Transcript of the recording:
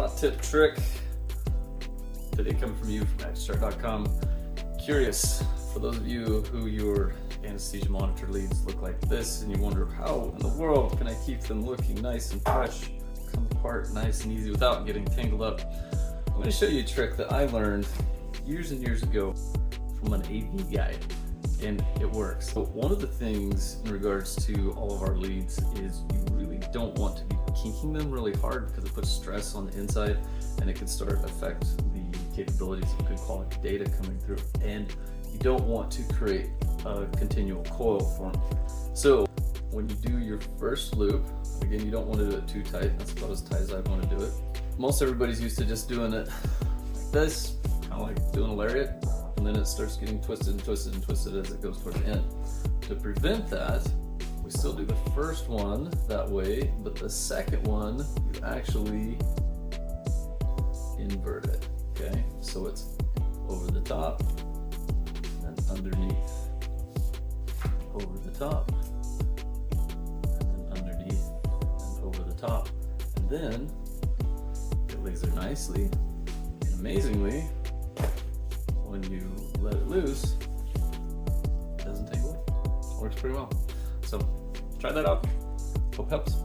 hot tip trick today coming from you from ActionStart.com. Curious, for those of you who your anesthesia monitor leads look like this and you wonder how in the world can I keep them looking nice and fresh, come apart nice and easy without getting tangled up, I'm going to show you a trick that I learned years and years ago from an AV guide, and it works. So one of the things in regards to all of our leads is you really don't want to be kinking them really hard because it puts stress on the inside and it can start to affect the capabilities of good quality data coming through, and you don't want to create a continual coil form. So when you do your first loop, again, you don't want to do it too tight. That's about as tight as I want to do it. Most everybody's used to just doing it like this, kind of like doing a lariat, and then it starts getting twisted and twisted and twisted as it goes toward the end. To prevent that, we still do the first one that way, but the second one, you actually invert it, okay? So it's over the top and underneath, over the top, and then underneath, and over the top. And then it lays there nicely, and amazingly, when you let it loose, it doesn't tangle up. Works pretty well. So try that out. Hope helps.